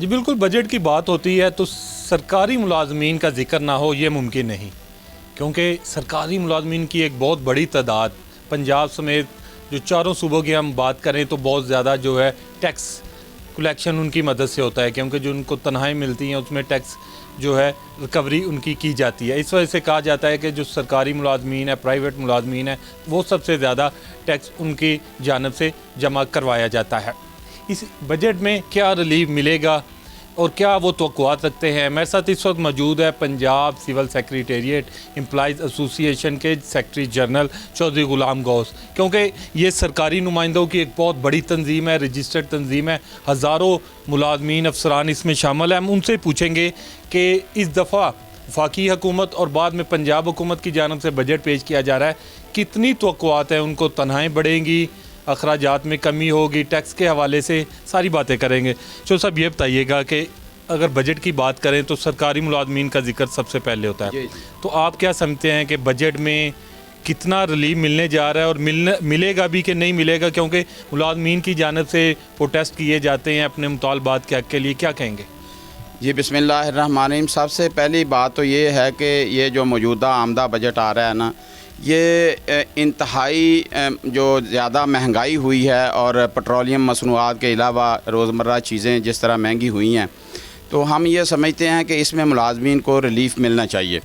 जी बिल्कुल, बजट की बात होती है तो सरकारी मुलाजमीन का जिक्र ना हो ये मुमकिन नहीं, क्योंकि सरकारी मुलाजमीन की एक बहुत बड़ी तादाद पंजाब समेत जो चारों सूबों की हम बात करें तो बहुत ज़्यादा जो है टैक्स कलेक्शन उनकी मदद से होता है, क्योंकि जो उनको तनख्वाहें मिलती हैं उसमें टैक्स जो है रिकवरी उनकी की जाती है। इस वजह से कहा जाता है कि जो सरकारी मुलाजमीन है, प्राइवेट मुलाजमीन है, वो सबसे ज़्यादा टैक्स उनकी जानब से जमा करवाया जाता है। इस बजट में क्या रिलीफ मिलेगा और क्या वो तवक्कुआत रखते हैं? मेरे साथ इस वक्त मौजूद है Punjab civil secretariat employees association के सेक्रेटरी जनरल चौधरी गुलाम गौस, क्योंकि ये सरकारी नुमाइंदों की एक बहुत बड़ी तंजीम है, रजिस्टर्ड तंजीम है, हज़ारों मुलाजमीन अफसरान इसमें शामिल हैं। हम उनसे पूछेंगे कि इस दफ़ा वफाकी हुकूमत और बाद में पंजाब हुकूमत की जानब से बजट पेश किया जा रहा है, कितनी तवक्कुआत है, उनको तनख्वाहें बढ़ेंगी, अखराजात में कमी होगी, टैक्स के हवाले से सारी बातें करेंगे। तो साहब ये बताइएगा कि अगर बजट की बात करें तो सरकारी मुलाजमीन का जिक्र सबसे पहले होता है, तो आप क्या समझते हैं कि बजट में कितना रिलीफ मिलने जा रहा है और मिलेगा भी कि नहीं मिलेगा? क्योंकि मुलाजमीन की जानब से प्रोटेस्ट किए जाते हैं अपने मुतालबात के हक़ के लिए, क्या कहेंगे? जी बिस्मिल्लाहिर्रहमानिर्रहीम। सबसे पहली बात तो ये है कि ये जो मौजूदा आमदा बजट आ रहा है ना, ये इंतहाई जो ज़्यादा महंगाई हुई है और पेट्रोलियम मसनूआत के अलावा रोज़मर्रा चीज़ें जिस तरह महंगी हुई हैं, तो हम ये समझते हैं कि इसमें मुलाजमीन को रिलीफ़ मिलना चाहिए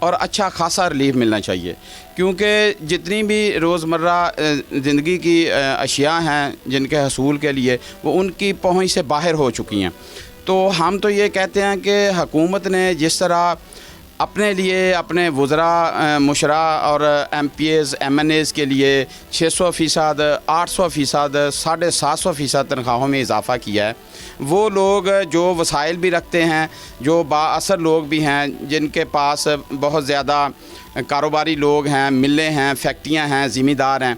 और अच्छा खासा रिलीफ़ मिलना चाहिए, क्योंकि जितनी भी रोज़मर्रा ज़िंदगी की अशिया हैं जिनके हसूल के लिए वो उनकी पहुँच से बाहर हो चुकी हैं। तो हम तो ये कहते हैं कि हुकूमत ने जिस तरह अपने लिए अपने वज़रा मुशरा और MPs MNAs के लिए 600%, 800%, 750% तनख्वाहों में इजाफ़ा किया है, वो लोग जो वसाइल भी रखते हैं, जो बाअसर लोग भी हैं, जिनके पास बहुत ज़्यादा कारोबारी लोग हैं, मिलें हैं, फैक्ट्रियाँ हैं, ज़िम्मेदार हैं,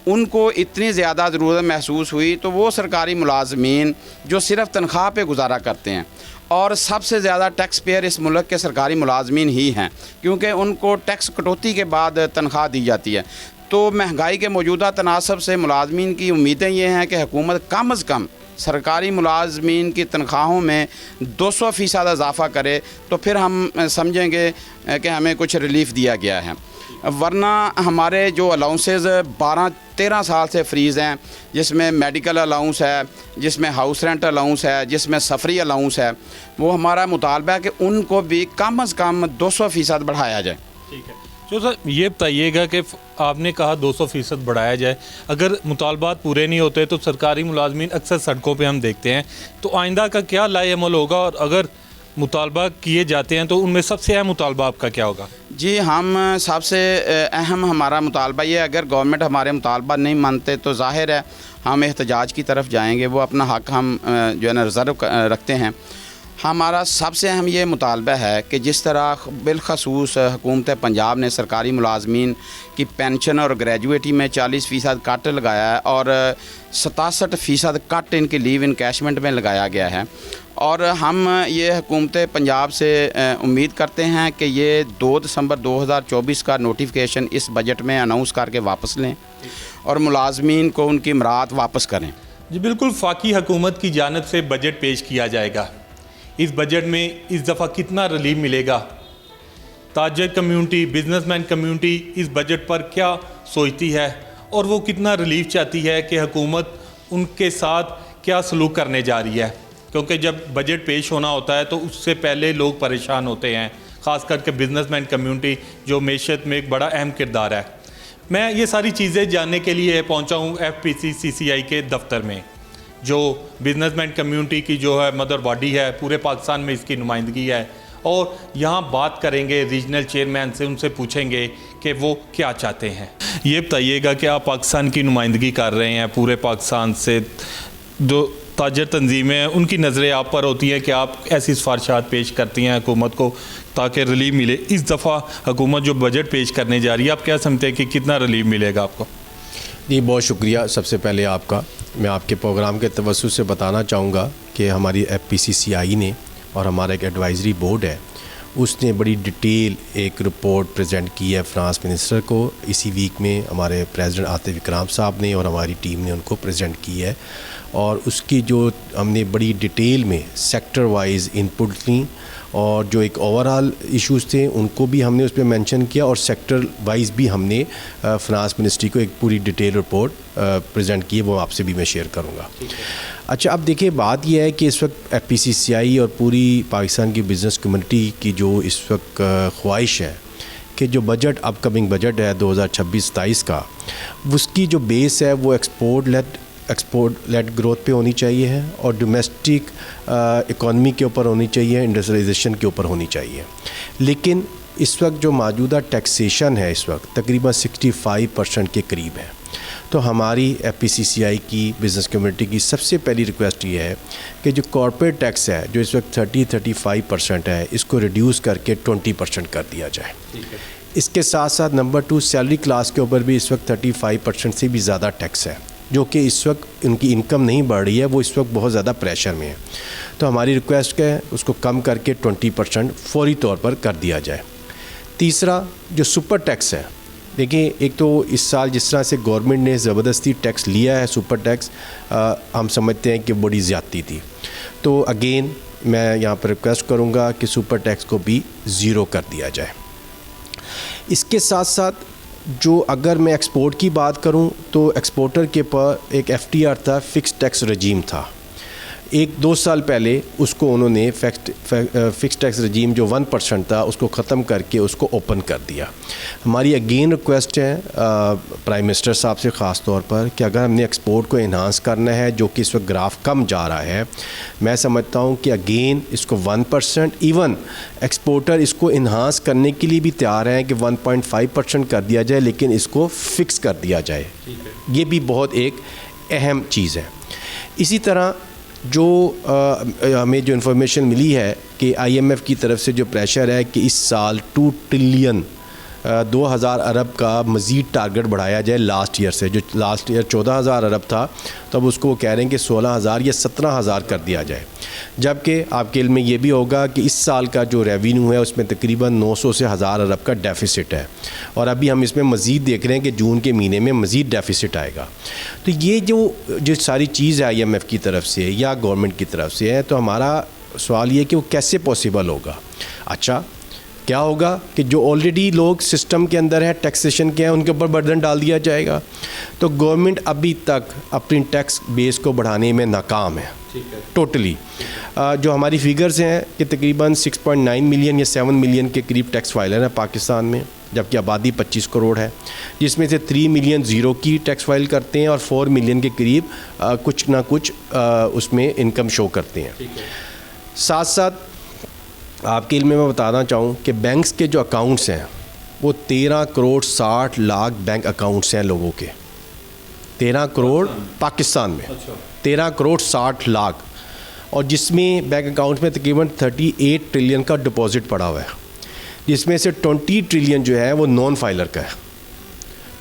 उनको इतनी ज़्यादा ज़रूरत महसूस हुई तो वो सरकारी मुलाजमीन जो सिर्फ़ तनख्वाह पे गुजारा करते हैं, और सबसे ज़्यादा टैक्स पेयर इस मुल्क के सरकारी मुलाजमीन ही हैं, क्योंकि उनको टैक्स कटौती के बाद तनख्वाह दी जाती है। तो महंगाई के मौजूदा तनासब से मुलाजमीन की उम्मीदें ये हैं कि हुकूमत कम अज़ कम सरकारी मुलाजमीन की तनख्वाहों में 200% इजाफ़ा करे, तो फिर हम समझेंगे कि हमें कुछ रिलीफ़ दिया गया है। वरना हमारे जो अलाउंसेस 12-13 साल से फ्रीज़ हैं, जिसमें मेडिकल अलाउंस है, जिसमें हाउस रेंट अलाउंस है, जिसमें सफरी अलाउंस है, वो हमारा मुतालबा है कि उनको भी कम अज़ कम 200% बढ़ाया जाए। ठीक है। तो सर ये बताइएगा कि आपने कहा 200% बढ़ाया जाए, अगर मुतालबात पूरे नहीं होते तो सरकारी मुलाजमीन अक्सर सड़कों पे हम देखते हैं, तो आइंदा का क्या लाएअमल होगा, और अगर मुतालबा किए जाते हैं तो उनमें सबसे अहम मुतालबा आपका क्या होगा? जी, हम सबसे अहम हमारा मुतालबा ये, अगर गवर्नमेंट हमारे मुतालबा नहीं मानते तो ज़ाहिर है हम एहतजाज की तरफ जाएंगे, वो अपना हक़ हम जो है ना रिज़र्व रखते हैं। हमारा सबसे अहम ये मुतालबा है कि जिस तरह बिलखसूस हुकूमत पंजाब ने सरकारी मुलाजमीन की पेंशन और ग्रेजुएटी में 40% कट लगाया है और 67% कट इनकी लीव इनकैशमेंट में लगाया गया है, और हम ये हुकूमत पंजाब से उम्मीद करते हैं कि ये 2 दिसंबर 2024 का नोटिफिकेशन इस बजट में अनाउंस करके वापस लें और मुलाजमीन को उनकी मुराद वापस करें। जी बिल्कुल, वफाकी हुकूमत की जानब से बजट पेश किया जाएगा। इस बजट में इस दफ़ा कितना रिलीफ मिलेगा? ताजर कम्यूनिटी, बिजनेसमैन कम्यूनिटी इस बजट पर क्या सोचती है और वो कितना रिलीफ चाहती है कि हुकूमत उनके साथ क्या सलूक करने जा रही है? क्योंकि जब बजट पेश होना होता है तो उससे पहले लोग परेशान होते हैं, ख़ास करके बिजनेसमैन कम्यूनिटी जो मेशत में एक बड़ा अहम किरदार है। मैं ये सारी चीज़ें जानने के लिए पहुंचा हूं FPC CCI के दफ्तर में, जो बिजनेसमैन कम्युनिटी की जो है मदर बॉडी है, पूरे पाकिस्तान में इसकी नुमाइंदगी है, और यहाँ बात करेंगे रीजनल चेयरमैन से, उनसे पूछेंगे कि वो क्या चाहते हैं। ये बताइएगा कि आप पाकिस्तान की नुमाइंदगी कर रहे हैं, पूरे पाकिस्तान से जो ताजर तंजीमें हैं उनकी नज़रें आप पर होती हैं कि आप ऐसी सिफारिशात पेश करती हैं हुकूमत को ताकि रिलीफ मिले। इस दफ़ा हुकूमत जो बजट पेश करने जा रही है, आप क्या समझते हैं कि कितना रिलीफ मिलेगा आपको? जी बहुत शुक्रिया सबसे पहले आपका। मैं आपके प्रोग्राम के तवज्जुह से बताना चाहूँगा कि हमारी FPC CI ने और हमारा एक एडवाइज़री बोर्ड है, उसने बड़ी डिटेल एक रिपोर्ट प्रेजेंट की है फ्रांस मिनिस्टर को। इसी वीक में हमारे प्रेसिडेंट आतिफ इकराम साहब ने और हमारी टीम ने उनको प्रेजेंट की है, और उसकी जो हमने बड़ी डिटेल में सेक्टर वाइज इनपुट ली, और जो एक ओवरऑल इश्यूज़ थे उनको भी हमने उस पर मेंशन किया, और सेक्टर वाइज भी हमने फ्रांस मिनिस्ट्री को एक पूरी डिटेल रिपोर्ट प्रेजेंट की है, वो आपसे भी मैं शेयर करूँगा। अच्छा, अब देखिए बात यह है कि इस वक्त FPCCI और पूरी पाकिस्तान की बिज़नेस कम्युनिटी की जो इस वक्त ख्वाहिश है कि जो बजट अपकमिंग बजट है 2026-27 का, उसकी जो बेस है वो एक्सपोर्ट लेड ग्रोथ पे होनी चाहिए है, और डोमेस्टिक इकॉनमी के ऊपर होनी चाहिए, इंडस्ट्रियलाइजेशन के ऊपर होनी चाहिए। लेकिन इस वक्त जो मौजूदा टैक्सेशन है इस वक्त तकरीबन 65% के करीब है। तो हमारी FPCCI की बिज़नेस कम्युनिटी की सबसे पहली रिक्वेस्ट ये है कि जो कॉर्पोरेट टैक्स है जो इस वक्त 30-35% है, इसको रिड्यूस करके 20% कर दिया जाए। इसके साथ साथ नंबर 2, सैलरी क्लास के ऊपर भी इस वक्त 35% से भी ज़्यादा टैक्स है, जो कि इस वक्त उनकी इनकम नहीं बढ़ रही है, वो इस वक्त बहुत ज़्यादा प्रेशर में है। तो हमारी रिक्वेस्ट है उसको कम करके 20% फौरी तौर पर कर दिया जाए। तीसरा, जो सुपर टैक्स है, देखिए एक तो इस साल जिस तरह से गवर्नमेंट ने ज़बरदस्ती टैक्स लिया है, सुपर टैक्स, हम समझते हैं कि बड़ी ज़्यादती थी। तो अगेन मैं यहाँ पर रिक्वेस्ट करूँगा कि सुपर टैक्स को भी ज़ीरो कर दिया जाए। इसके साथ साथ जो अगर मैं एक्सपोर्ट की बात करूं तो एक्सपोर्टर के पर एक FTR था, फिक्स टैक्स रजीम था। 1-2 साल पहले उसको उन्होंने फिक्स टैक्स रजीम जो 1% था उसको ख़त्म करके उसको ओपन कर दिया। हमारी अगेन रिक्वेस्ट है प्राइम मिनिस्टर साहब से ख़ास तौर पर कि अगर हमने एक्सपोर्ट को इन्हांस करना है, जो कि इस वक्त ग्राफ कम जा रहा है, मैं समझता हूँ कि अगेन इसको 1%, इवन एक्सपोर्टर इसको इन्हांस करने के लिए भी तैयार हैं कि 1.5% कर दिया जाए, लेकिन इसको फ़िक्स कर दिया जाए। ये भी बहुत एक अहम चीज़ है। इसी तरह जो हमें जो इन्फॉर्मेशन मिली है कि IMF की तरफ से जो प्रेशर है कि इस साल 2 ट्रिलियन 2000 अरब का मज़ीद टारगेट बढ़ाया जाए लास्ट ईयर से। जो लास्ट ईयर 14,000 अरब था, तब उसको वो कह रहे हैं कि 16,000 या 17,000 कर दिया जाए। जबकि आपके इल्म में ये भी होगा कि इस साल का जो रेवेन्यू है उसमें तकरीबन 900 से 1000 अरब का डेफिसिट है, और अभी हम इसमें मज़ीद देख रहे हैं कि जून के महीने में मज़ीद डेफिसिट आएगा। तो ये जो सारी चीज़ है IMF की तरफ से या गवर्नमेंट की तरफ से है, तो हमारा सवाल ये कि वो कैसे पॉसिबल होगा। अच्छा, क्या होगा कि जो ऑलरेडी लोग सिस्टम के अंदर हैं, टैक्सेशन के हैं, उनके ऊपर बर्डन डाल दिया जाएगा। तो गवर्नमेंट अभी तक अपनी टैक्स बेस को बढ़ाने में नाकाम है टोटली। जो हमारी फिगर्स हैं कि तकरीबन 6.9 मिलियन या 7 मिलियन के करीब टैक्स फाइलर हैं पाकिस्तान में, जबकि आबादी 25 करोड़ है, जिसमें से 3 मिलियन ज़ीरो की टैक्स फाइल करते हैं और 4 मिलियन के करीब कुछ ना कुछ उसमें इनकम शो करते हैं। साथ साथ आपके इल्म में मैं बताना चाहूँ कि बैंक्स के जो अकाउंट्स हैं वो 13 करोड़ 60 लाख बैंक अकाउंट्स हैं लोगों के। 13 करोड़ पाकिस्तान में, 13 करोड़ 60 लाख, और जिसमें बैंक अकाउंट्स में तकरीबन 38 ट्रिलियन का डिपॉजिट पड़ा हुआ है, जिसमें से 20 ट्रिलियन जो है वो नॉन फाइलर का है।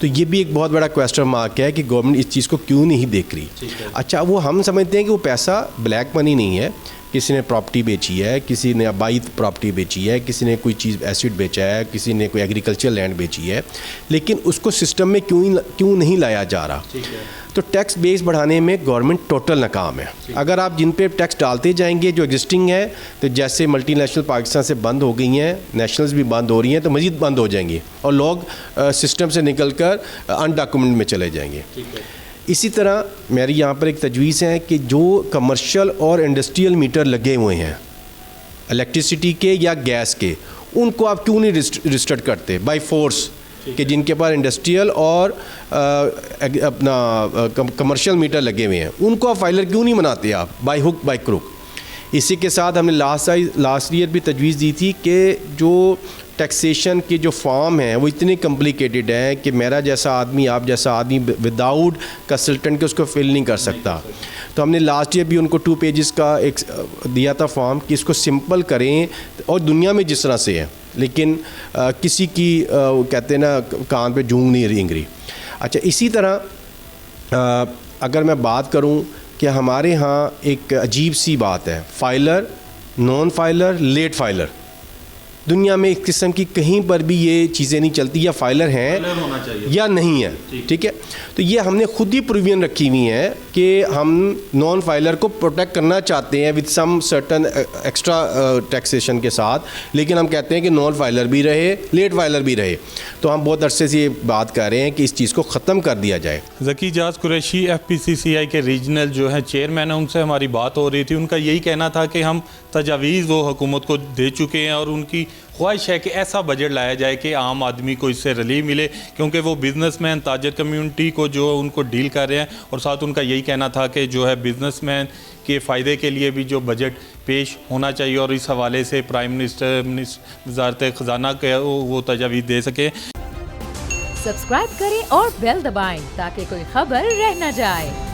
तो ये भी एक बहुत बड़ा क्वेश्चन मार्क है कि गवर्नमेंट इस चीज़ को क्यों नहीं देख रही। अच्छा, वो हम समझते हैं कि वो पैसा ब्लैक मनी नहीं है, किसी ने प्रॉपर्टी बेची है, किसी ने आबादी प्रॉपर्टी बेची है, किसी ने कोई चीज़ एसिड बेचा है, किसी ने कोई एग्रीकल्चर लैंड बेची है, लेकिन उसको सिस्टम में क्यों नहीं लाया जा रहा। तो टैक्स बेस बढ़ाने में गवर्नमेंट टोटल नाकाम है। अगर आप जिन पे टैक्स डालते जाएंगे जो एग्जिस्टिंग है, तो जैसे मल्टीनेशनल पाकिस्तान से बंद हो गई हैं, नेशनल्स भी बंद हो रही हैं, तो मज़ीद बंद हो जाएंगी और लोग सिस्टम से निकलकर अनडॉक्यूमेंट में चले जाएंगे। इसी तरह मेरी यहाँ पर एक तजवीज़ है कि जो कमर्शियल और इंडस्ट्रियल मीटर लगे हुए हैं इलेक्ट्रिसिटी के या गैस के, उनको आप क्यों नहीं रजिस्टर्ड करते बाय फोर्स, कि जिनके पास इंडस्ट्रियल और अपना कमर्शियल मीटर लगे हुए हैं, उनको आप फाइलर क्यों नहीं बनाते आप बाय हुक बाय क्रुक। इसी के साथ हमने लास्ट ईयर भी तजवीज़ दी थी कि जो टैक्सेशन के जो फॉर्म हैं वो इतने कॉम्प्लिकेटेड हैं कि मेरा जैसा आदमी, आप जैसा आदमी विदाउट कंसल्टेंट के उसको फिल नहीं कर सकता। तो हमने लास्ट ईयर भी उनको 2 पेजेस का एक दिया था फॉर्म कि इसको सिंपल करें, और दुनिया में जिस तरह से है, लेकिन किसी की कहते हैं ना कान पे जूंग नहीं रेंग रही। अच्छा, इसी तरह अगर मैं बात करूं कि हमारे यहाँ एक अजीब सी बात है, filer, non filer, late filer. दुनिया में इस किस्म की कहीं पर भी ये चीज़ें नहीं चलती, या फाइलर हैं होना चाहिए या नहीं है, ठीक है। तो ये हमने खुद ही प्रोविजन रखी हुई है कि हम नॉन फाइलर को प्रोटेक्ट करना चाहते हैं with some certain extra taxation के साथ, लेकिन हम कहते हैं कि नॉन फाइलर भी रहे, लेट फाइलर भी रहे। तो हम बहुत अरसे से ये बात कर रहे हैं कि इस चीज़ को ख़त्म कर दिया जाए। ज़की जाज कुरैशी FPCCI के रीजनल जो है चेयरमैन है, उनसे हमारी बात हो रही थी। उनका यही कहना था कि हम तजावीज़ वो हुकूमत को दे चुके हैं और उनकी ख्वाहिश है कि ऐसा बजट लाया जाए कि आम आदमी को इससे रिलीफ मिले, क्योंकि वो बिज़नेसमैन ताजर कम्युनिटी को जो उनको डील कर रहे हैं। और साथ उनका यही कहना था कि जो है बिज़नेसमैन के फ़ायदे के लिए भी जो बजट पेश होना चाहिए, और इस हवाले से प्राइम मिनिस्टर वज़ारत ख़जाना के वो तजावीज़ दे सकें। सब्सक्राइब करें और बेल दबाएं ताकि कोई खबर रह न जाए।